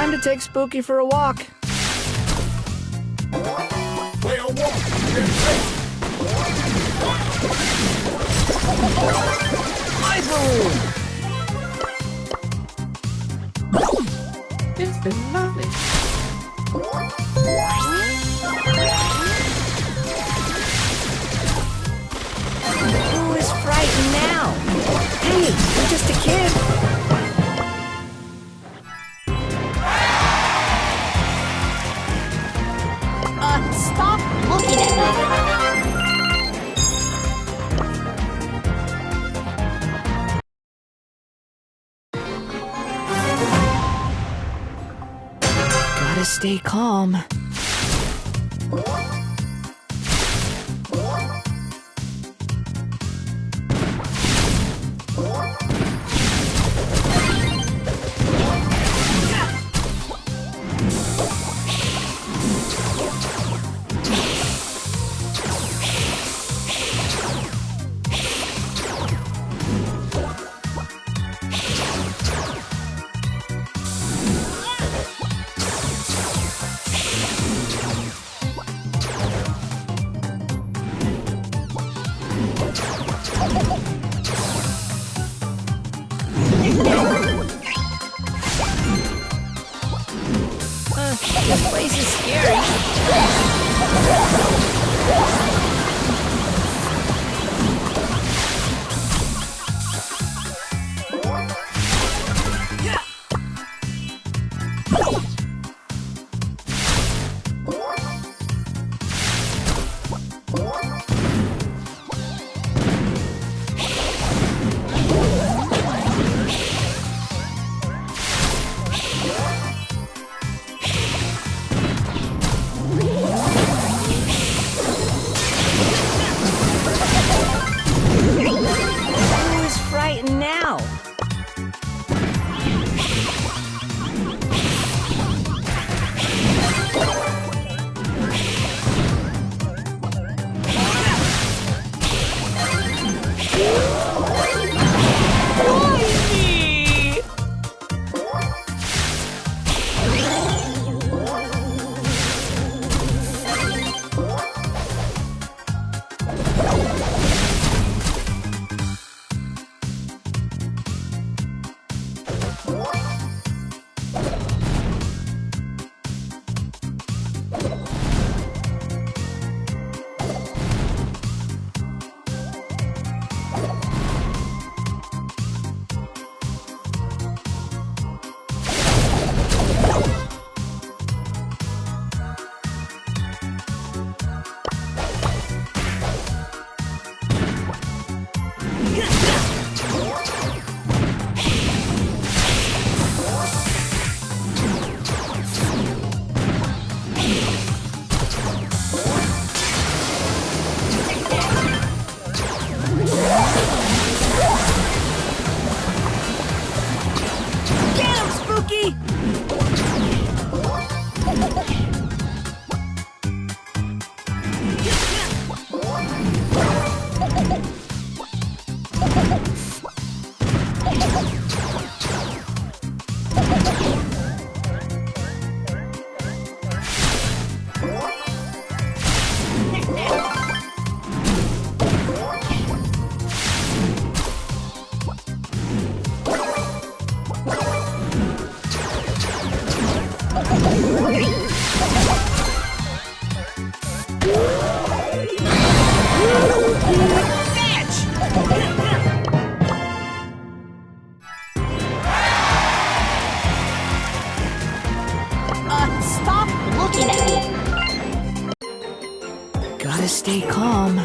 Time to take Spooky for a walk. My balloon! It's been lovely. Who is frightened now? Hey, you're just a kid. Stop looking at me. Gotta stay calm. This place is scary. Who is frightened now? Get him, Spooky! Stop looking at me. Gotta stay calm.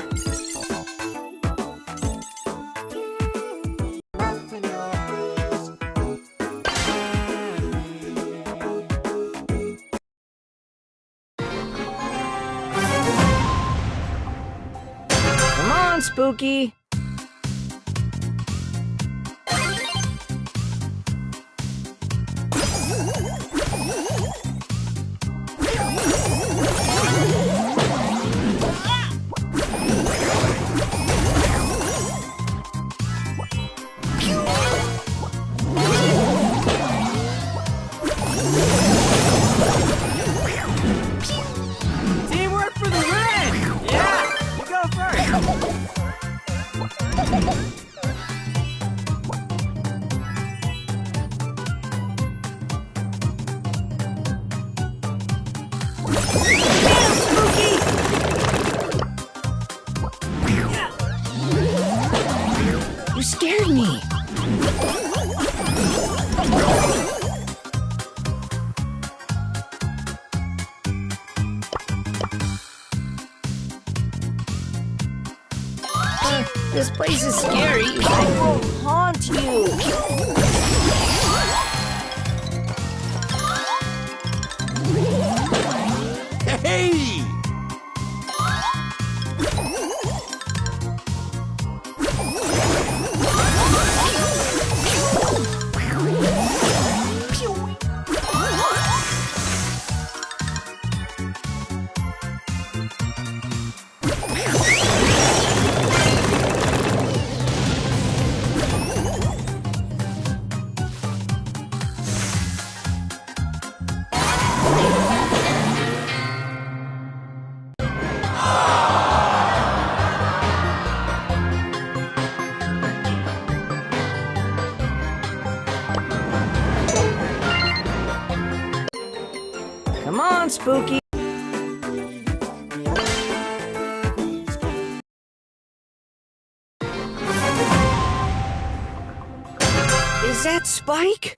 Come on, Spooky. scared me. This place is scary. I will haunt you. Hey! Come on, Spooky. Is that Spike?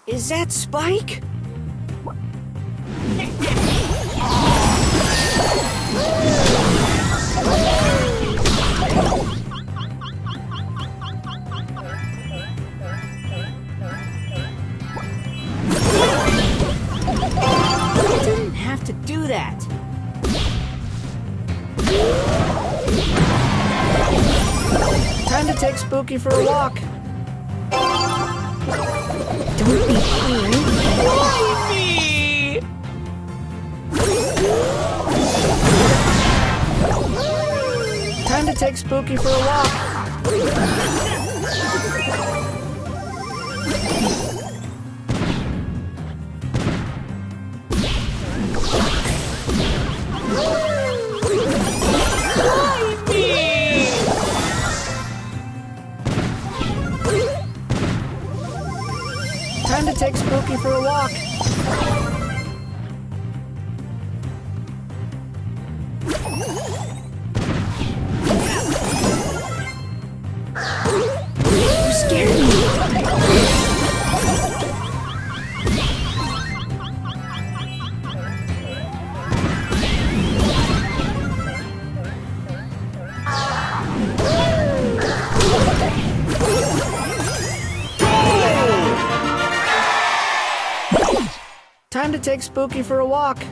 Is that Spike? I didn't have to do that. Time to take Spooky for a walk. Don't be mean. Why me? Time to take Spooky for a walk. Time to take Spooky for a walk. You scared me. Time to take Spooky for a walk.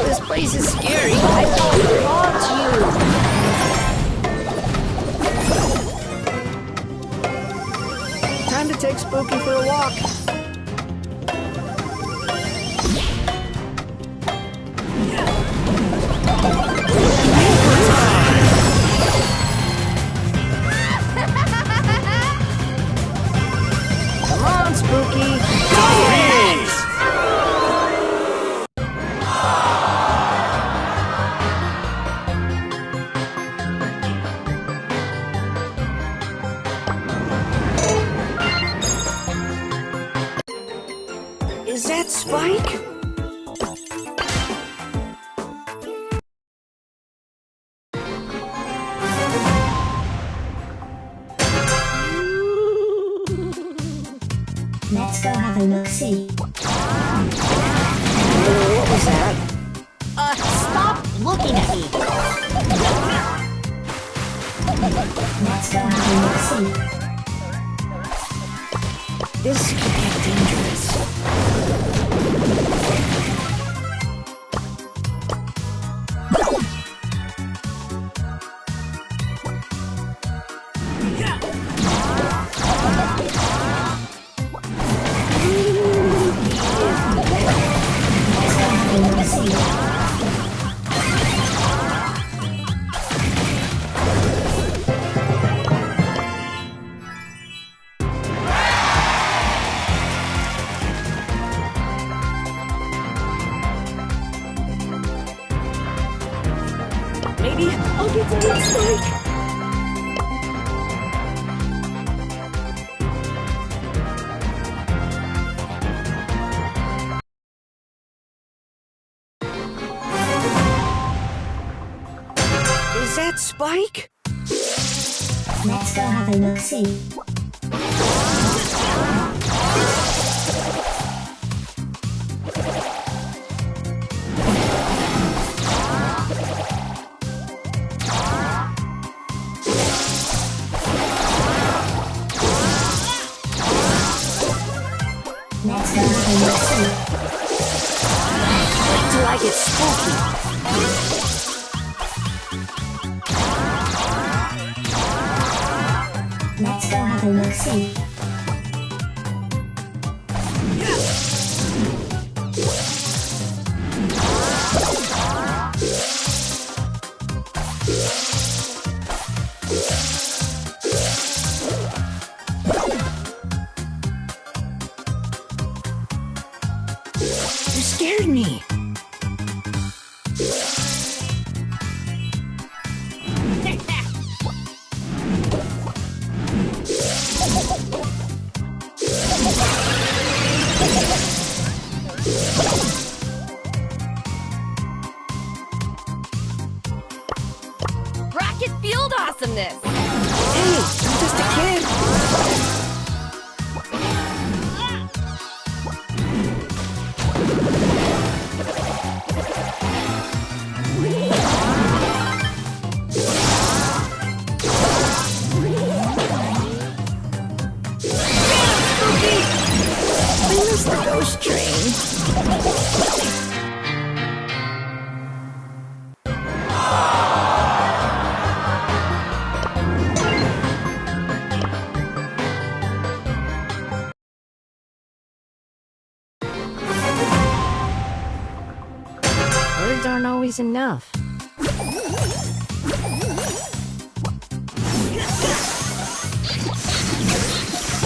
This place is scary. I will haunt you. Time to take Spooky for a walk. Spooky. Is that Spike? Let's go have a look-see. What was that? Stop looking at me. Let's go have a look-see. This could get dangerous. Let's go have a look-see. Maybe I'll get to meet Spike. Is that Spike? Let's go have a look-see. Let's go have a look-see. Wait till I get spooky. Let's go have a look-see. You scared me. Rocket field awesomeness! Hey, I'm just a kid. I miss the ghost train. Words aren't always enough.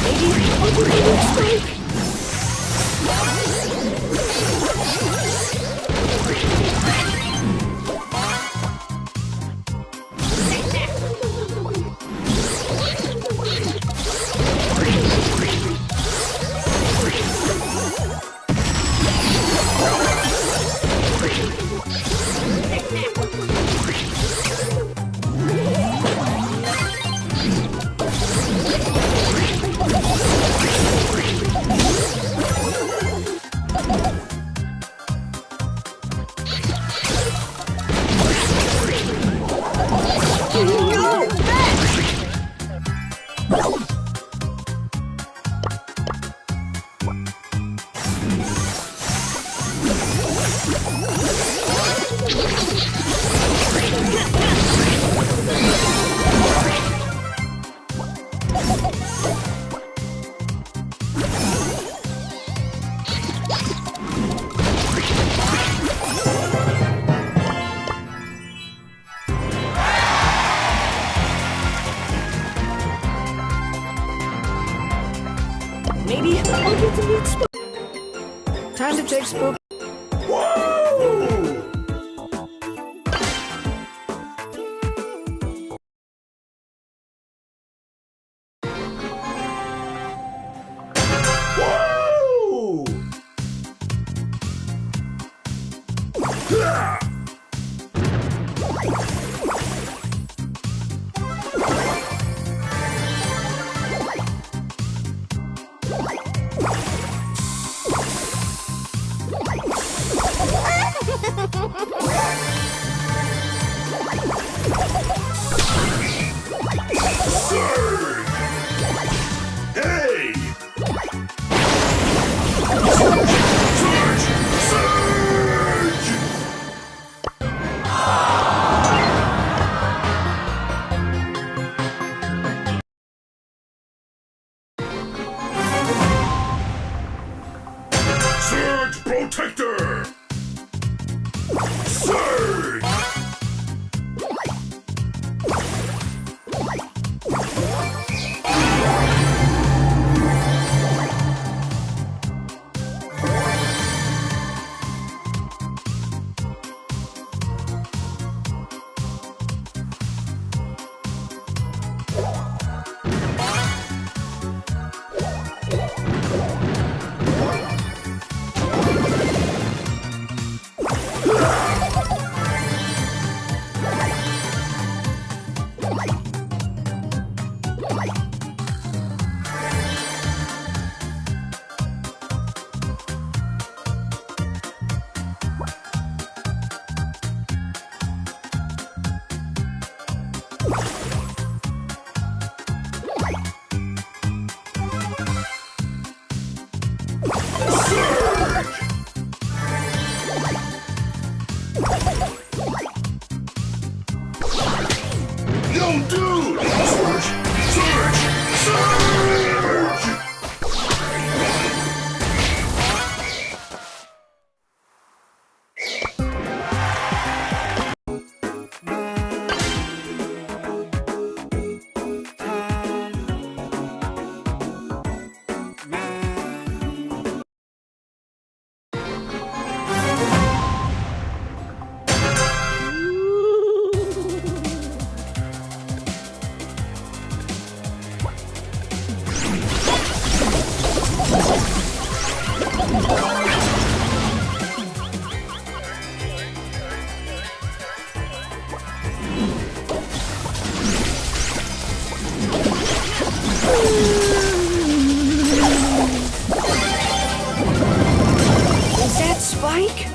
Maybe I'll get a good strike. Maybe I'll get to meet Spook. Time to take Spook. Hey! Surge! Surge! You'll do! Surge! Surge! Surge! Is that Spike?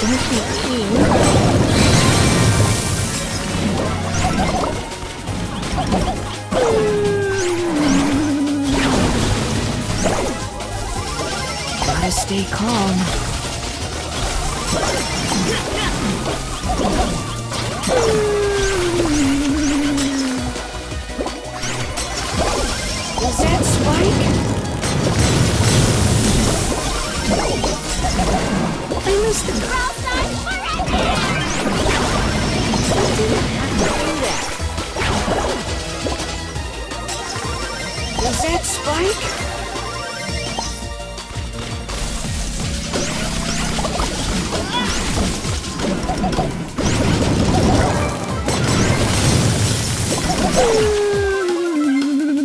Don't be mean. Gotta stay calm. Is that Spike? I missed the Brawl Star forever! I didn't have to do that. Is that Spike?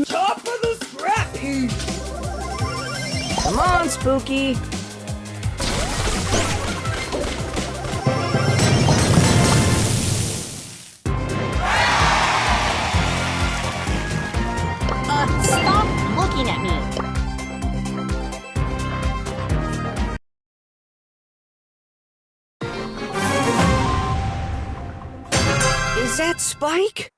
Top of the scrap heap! Come on, Spooky. Stop looking at me. Is that Spike?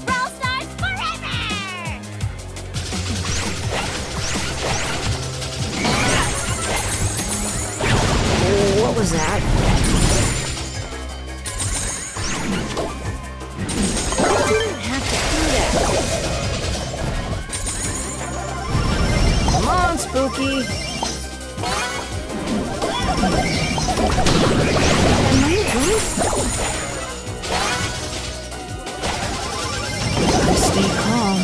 Brawl Stars forever! Oh, what was that? I didn't have to do that. Come on, Spooky. Am I a ghost? Gotta stay calm.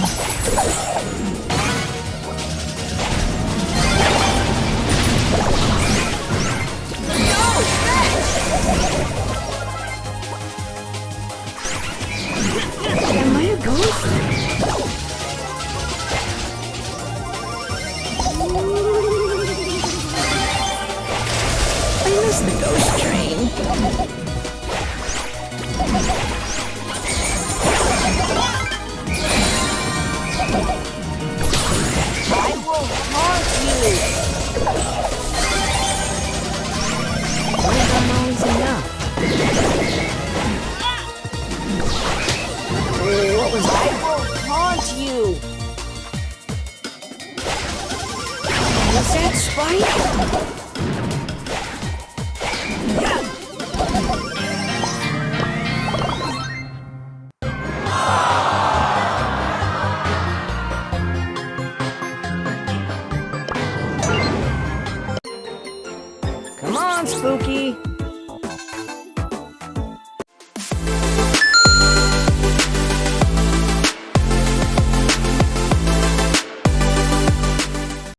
Am I a ghost? I miss the ghost train. I will haunt you. One gun always enough. Oh, what was I that? will haunt you. Was that Spike?